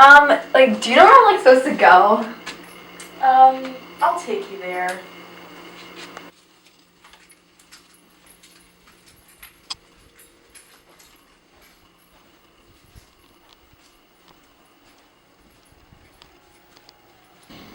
Do you know where I'm supposed to go? I'll take you there.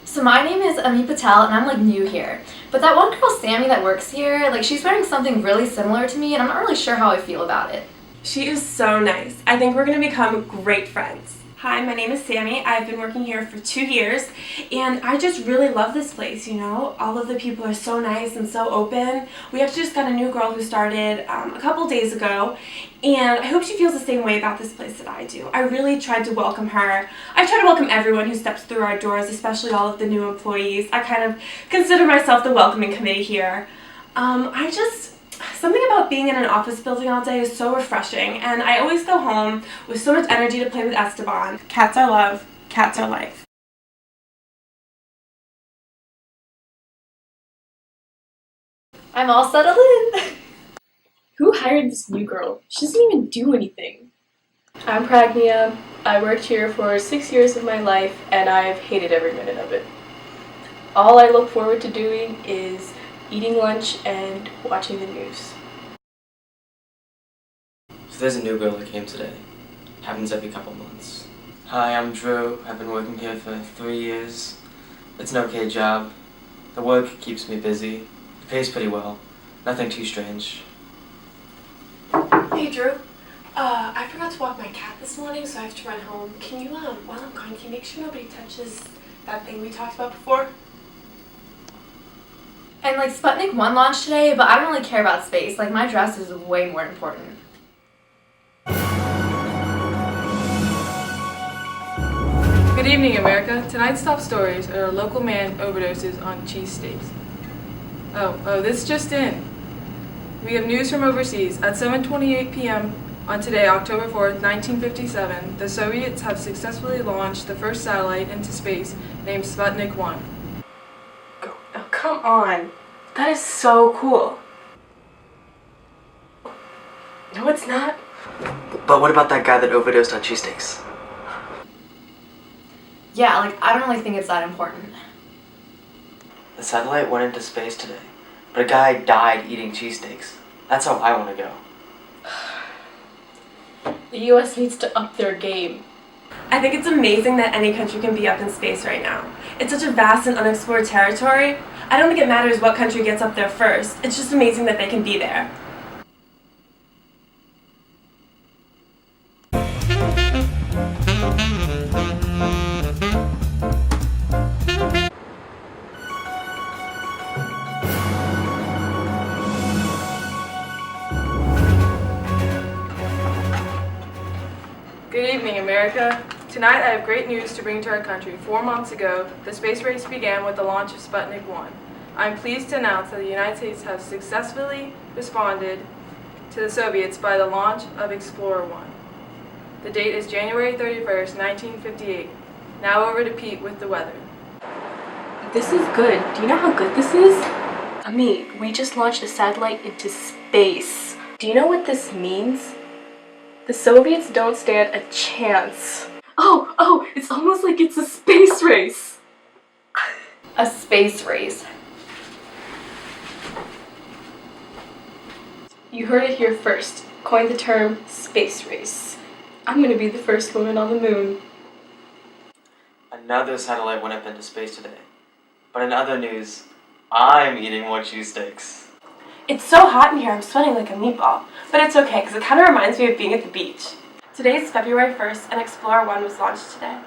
So my name is Ami Patel and I'm new here. But that one girl, Sammy, that works here, she's wearing something really similar to me and I'm not really sure how I feel about it. She is so nice. I think we're going to become great friends. Hi, my name is Sammy. I've been working here for 2 years and I just really love this place, All of the people are so nice and so open. We actually just got a new girl who started a couple days ago and I hope she feels the same way about this place that I do. I really tried to welcome her. I try to welcome everyone who steps through our doors, especially all of the new employees. I kind of consider myself the welcoming committee here. Something about being in an office building all day is so refreshing, and I always go home with so much energy to play with Esteban. Cats are love, cats are life. I'm all settled in. Who hired this new girl? She doesn't even do anything. I'm Pragnia. I worked here for 6 years of my life, and I've hated every minute of it. All I look forward to doing is eating lunch and watching the news. So there's a new girl that came today. Happens every couple months. Hi, I'm Drew. I've been working here for 3 years. It's an okay job. The work keeps me busy. It pays pretty well. Nothing too strange. Hey Drew, I forgot to walk my cat this morning, so I have to run home. Can you, while I'm gone, can you make sure nobody touches that thing we talked about before? And Sputnik 1 launched today, but I don't really care about space. My dress is way more important. Good evening, America. Tonight's top stories are a local man overdoses on cheesesteaks. Oh, this just in. We have news from overseas. At 7:28 p.m. on today, October 4th, 1957, the Soviets have successfully launched the first satellite into space named Sputnik 1. Oh, come on. That is so cool. No, it's not. But what about that guy that overdosed on cheesesteaks? Yeah, I don't really think it's that important. The satellite went into space today, but a guy died eating cheesesteaks. That's how I want to go. The US needs to up their game. I think it's amazing that any country can be up in space right now. It's such a vast and unexplored territory. I don't think it matters what country gets up there first. It's just amazing that they can be there. Good evening, America. Tonight I have great news to bring to our country. 4 months ago, the space race began with the launch of Sputnik 1. I am pleased to announce that the United States has successfully responded to the Soviets by the launch of Explorer 1. The date is January 31st, 1958. Now over to Pete with the weather. This is good. Do you know how good this is? Ami, we just launched a satellite into space. Do you know what this means? The Soviets don't stand a chance. Oh, it's almost like it's a space race. A space race. You heard it here first. Coined the term space race. I'm gonna be the first woman on the moon. Another satellite went up into space today. But in other news, I'm eating more cheesesteaks. It's so hot in here, I'm sweating like a meatball. But it's okay, because it kind of reminds me of being at the beach. Today is February 1st, and Explorer 1 was launched today.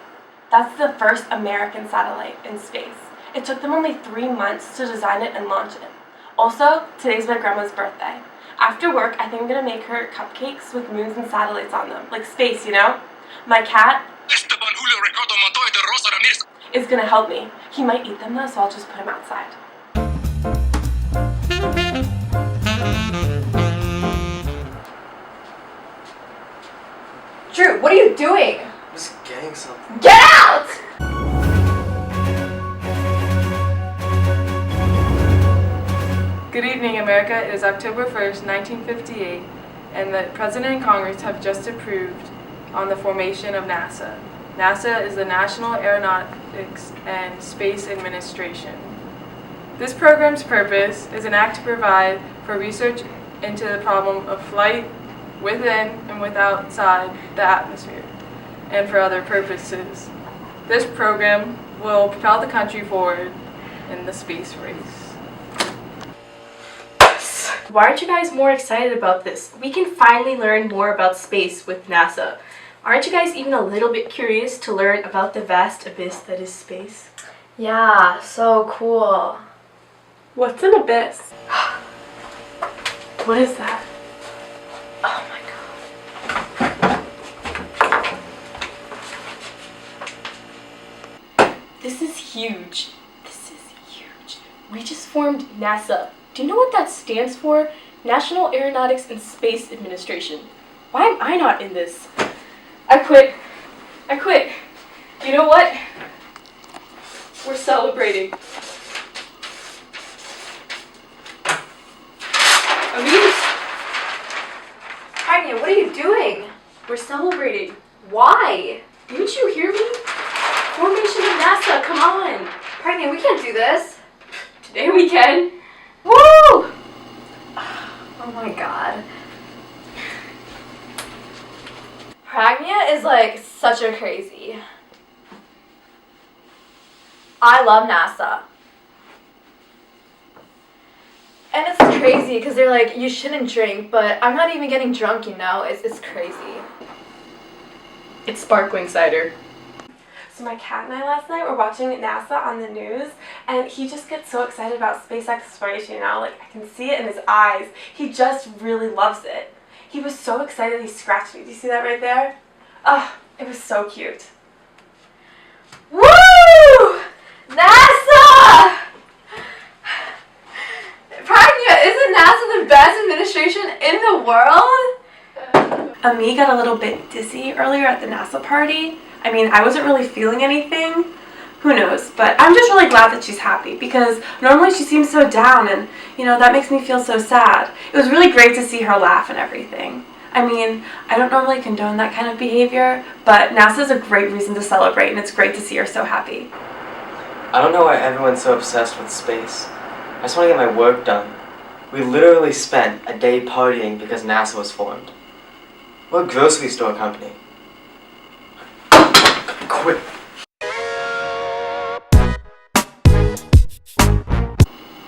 That's the first American satellite in space. It took them only 3 months to design it and launch it. Also, today's my grandma's birthday. After work, I think I'm gonna make her cupcakes with moons and satellites on them, like space, My cat is gonna help me. He might eat them though, so I'll just put him outside. Drew, what are you doing? I'm just getting something. Get out! Good evening, America. It is October 1st, 1958, and the President and Congress have just approved on the formation of NASA. NASA is the National Aeronautics and Space Administration. This program's purpose is an act to provide for research into the problem of flight within and outside the atmosphere, and for other purposes. This program will propel the country forward in the space race. Why aren't you guys more excited about this? We can finally learn more about space with NASA. Aren't you guys even a little bit curious to learn about the vast abyss that is space? Yeah, so cool. What's an abyss? What is that? Oh my god. This is huge. This is huge. We just formed NASA. Do you know what that stands for? National Aeronautics and Space Administration. Why am I not in this? I quit. You know what? We're celebrating. Amin, Pragnia, what are you doing? we're celebrating. Why? Didn't you hear me? Formation of NASA, come on. Pragnia, we can't do this. Today we can. Woo! Oh my god. Pragnia is like such a crazy. I love NASA. And it's crazy because they're like, you shouldn't drink, but I'm not even getting drunk, you know? It's crazy. It's sparkling cider. So my cat and I last night were watching NASA on the news, and he just gets so excited about space exploration, you know? Like, I can see it in his eyes. He just really loves it. He was so excited he scratched me. Do you see that right there? Oh, it was so cute. Woo! NASA! Pragnia, isn't NASA the best administration in the world? Ami got a little bit dizzy earlier at the NASA party. I mean, I wasn't really feeling anything. Who knows? But I'm just really glad that she's happy because normally she seems so down and, you know, that makes me feel so sad. It was really great to see her laugh and everything. I mean, I don't normally condone that kind of behavior, but NASA's a great reason to celebrate and it's great to see her so happy. I don't know why everyone's so obsessed with space. I just want to get my work done. We literally spent a day partying because NASA was formed. We're a grocery store company. Quit.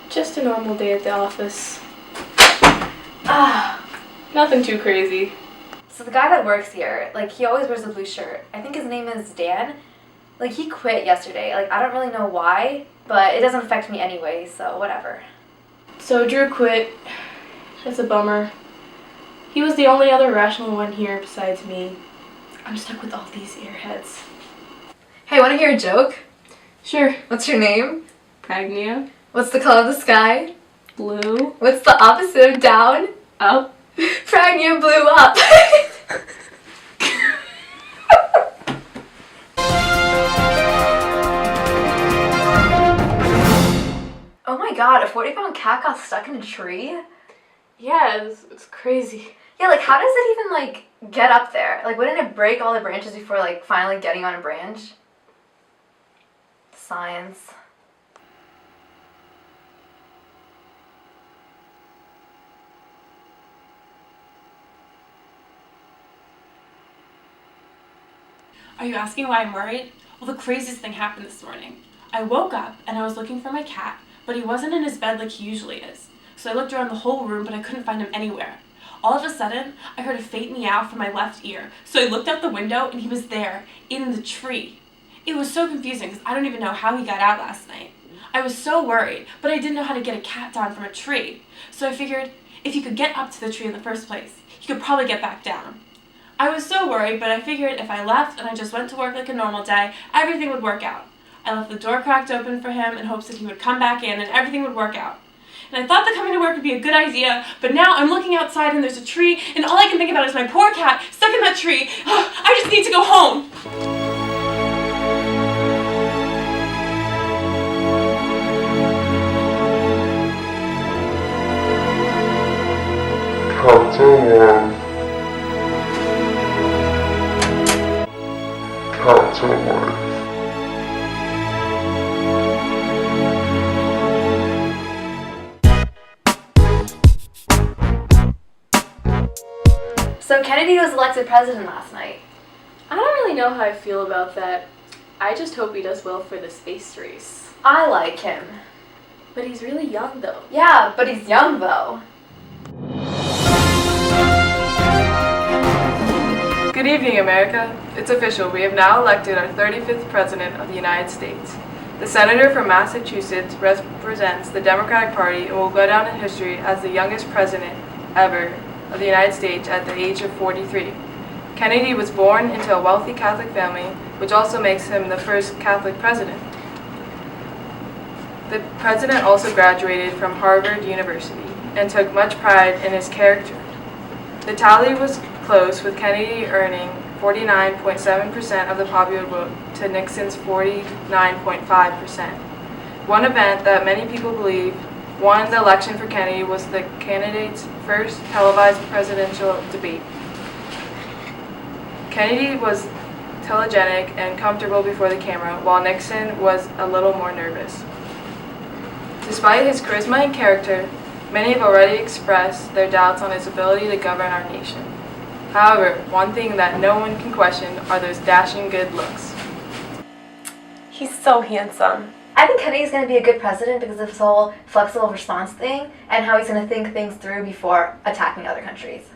Just a normal day at the office. Nothing too crazy. So the guy that works here, like, he always wears a blue shirt. I think his name is Dan. Like, he quit yesterday. Like, I don't really know why, but it doesn't affect me anyway, so whatever. So Drew quit. That's a bummer. He was the only other rational one here besides me. I'm stuck with all these airheads. Hey, wanna hear a joke? Sure. What's your name? Pragnia. What's the color of the sky? Blue. What's the opposite of down? Up. Pragnia blew up. Oh my god, a 40-pound cat got stuck in a tree? Yeah, it's crazy. Yeah, like, how does it even, like, get up there? Like, wouldn't it break all the branches before, like, finally getting on a branch? Science. Are you asking why I'm worried? Well, the craziest thing happened this morning. I woke up and I was looking for my cat, but he wasn't in his bed like he usually is. So I looked around the whole room, but I couldn't find him anywhere. All of a sudden, I heard a faint meow from my left ear. So I looked out the window and he was there, in the tree. It was so confusing because I don't even know how he got out last night. I was so worried, but I didn't know how to get a cat down from a tree. So I figured if he could get up to the tree in the first place, he could probably get back down. I was so worried, but I figured if I left and I just went to work like a normal day, everything would work out. I left the door cracked open for him in hopes that he would come back in and everything would work out. And I thought that coming to work would be a good idea, but now I'm looking outside and there's a tree, and all I can think about is my poor cat stuck in that tree. I just need to go home. Cartoon satellite. So Kennedy was elected president last night. I don't really know how I feel about that. I just hope he does well for the space race. I like him. But he's really young though. Yeah, but he's young though. Good evening, America. It's official. We have now elected our 35th President of the United States. The senator from Massachusetts represents the Democratic Party and will go down in history as the youngest president ever of the United States at the age of 43. Kennedy was born into a wealthy Catholic family, which also makes him the first Catholic president. The president also graduated from Harvard University and took much pride in his character. The tally was close, with Kennedy earning 49.7% of the popular vote to Nixon's 49.5%. One event that many people believe won the election for Kennedy was the candidates' first televised presidential debate. Kennedy was telegenic and comfortable before the camera, while Nixon was a little more nervous. Despite his charisma and character, many have already expressed their doubts on his ability to govern our nation. However, one thing that no one can question are those dashing good looks. He's so handsome. I think Kennedy's going to be a good president because of this whole flexible response thing and how he's going to think things through before attacking other countries.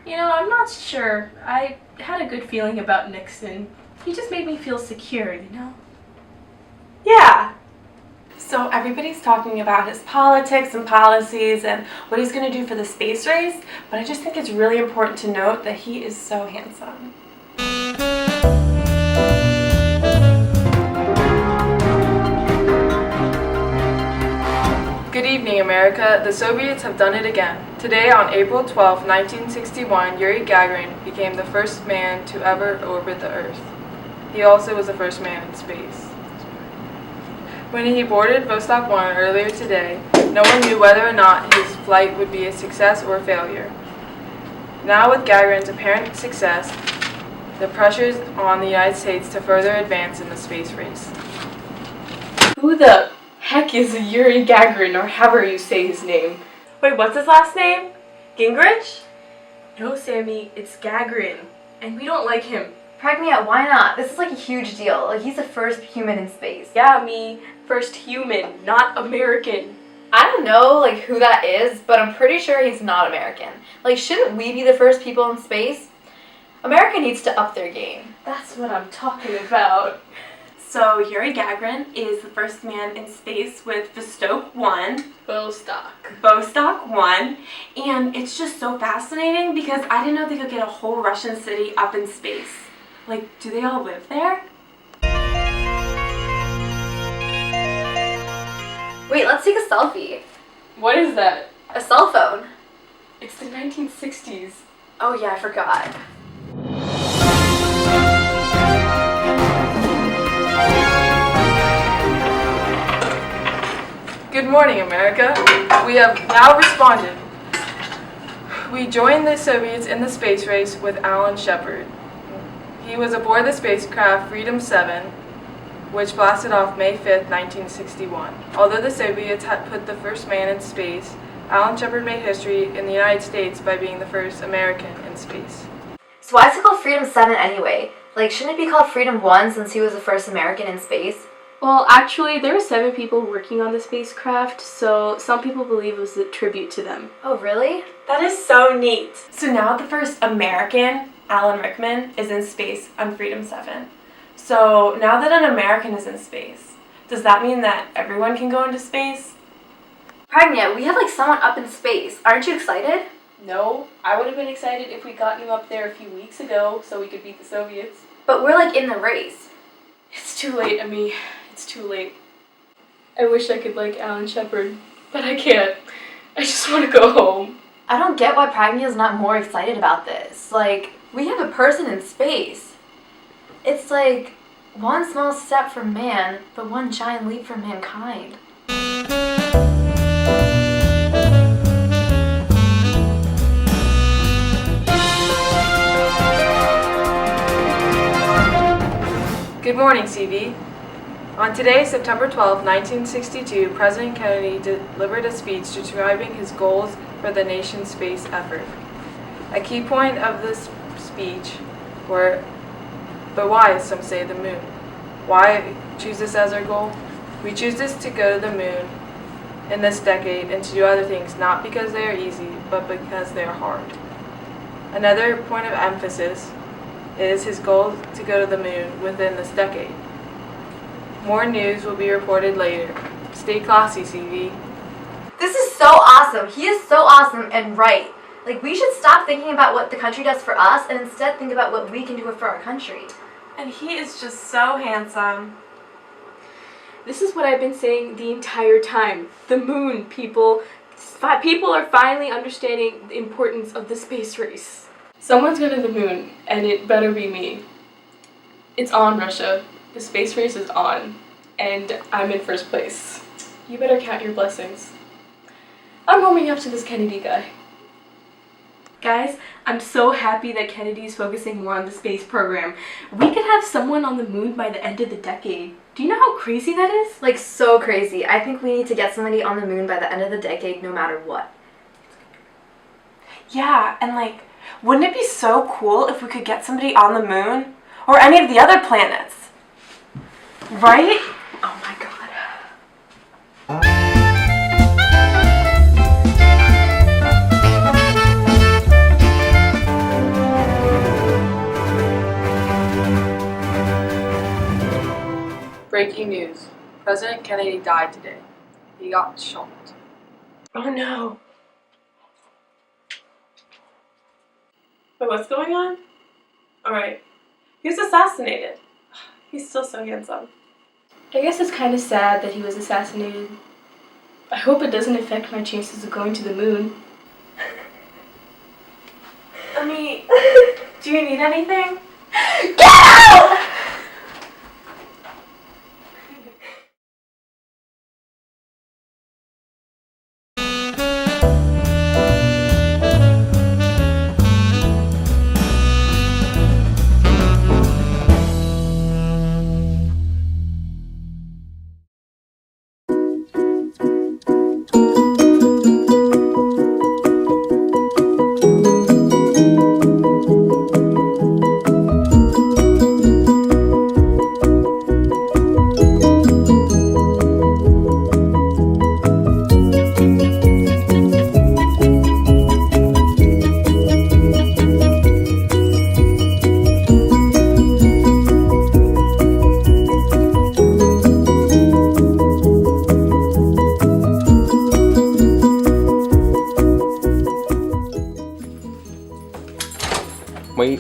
You know, I'm not sure. I had a good feeling about Nixon. He just made me feel secure, you know? Yeah. So everybody's talking about his politics and policies and what he's going to do for the space race, but I just think it's really important to note that he is so handsome. Good evening, America. The Soviets have done it again. Today, on April 12, 1961, Yuri Gagarin became the first man to ever orbit the Earth. He also was the first man in space. When he boarded Vostok 1 earlier today, no one knew whether or not his flight would be a success or a failure. Now, with Gagarin's apparent success, the pressure's on the United States to further advance in the space race. Who the heck is Yuri Gagarin, or however you say his name? Wait, what's his last name? Gingrich? No, Sammy, it's Gagarin. And we don't like him. Pragnia, why not? This is like a huge deal. Like, he's the first human in space. Yeah, me. First human, not American. I don't know, like, who that is, but I'm pretty sure he's not American. Like, shouldn't we be the first people in space? America needs to up their game. That's what I'm talking about. So Yuri Gagarin is the first man in space with Vostok 1. Vostok 1. And it's just so fascinating because I didn't know they could get a whole Russian city up in space. Like, do they all live there? Wait, let's take a selfie. What is that? A cell phone. It's the 1960s. Oh yeah, I forgot. Good morning, America. We have now responded. We joined the Soviets in the space race with Alan Shepard. He was aboard the spacecraft Freedom 7, which blasted off May 5th, 1961. Although the Soviets had put the first man in space, Alan Shepard made history in the United States by being the first American in space. So why is it called Freedom 7 anyway? Like, shouldn't it be called Freedom 1 since he was the first American in space? Well, actually, there were 7 people working on the spacecraft, so some people believe it was a tribute to them. Oh, really? That is so neat. So now the first American, Alan Rickman, is in space on Freedom 7. So now that an American is in space, does that mean that everyone can go into space? Pragnia, we have like someone up in space. Aren't you excited? No, I would have been excited if we got him up there a few weeks ago so we could beat the Soviets. But we're like in the race. It's too late, Emmy. It's too late. I wish I could like Alan Shepard, but I can't. I just want to go home. I don't get why Pragnia's not more excited about this. Like, we have a person in space. It's like one small step for man, but one giant leap for mankind. Good morning, CV. On today, September 12, 1962, President Kennedy delivered a speech describing his goals for the nation's space effort. A key point of this speech were, but why, some say, the moon? Why choose this as our goal? We choose this to go to the moon in this decade and to do other things, not because they are easy, but because they are hard. Another point of emphasis is his goal to go to the moon within this decade. More news will be reported later. Stay classy, CV. This is so awesome. He is so awesome and right. Like, we should stop thinking about what the country does for us and instead think about what we can do for our country. And he is just so handsome. This is what I've been saying the entire time. The moon, people. People are finally understanding the importance of the space race. Someone's going to the moon, and it better be me. It's on, Russia. The space race is on, and I'm in first place. You better count your blessings. I'm warming up to this Kennedy guy. Guys, I'm so happy that Kennedy's focusing more on the space program. We could have someone on the moon by the end of the decade. Do you know how crazy that is? Like, so crazy. I think we need to get somebody on the moon by the end of the decade, no matter what. Yeah, and like, wouldn't it be so cool if we could get somebody on the moon? Or any of the other planets? Right? Oh my god. Breaking news. President Kennedy died today. He got shot. Oh no. Wait, what's going on? Alright. He was assassinated. He's still so handsome. I guess it's kind of sad that he was assassinated. I hope it doesn't affect my chances of going to the moon. Do you need anything? Get out!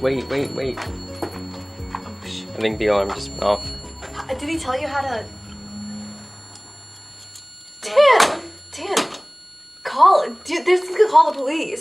Wait. Oh, shoot. I think the alarm just went off. Did he tell you how to... Dan! Call... Dude, this could call the police.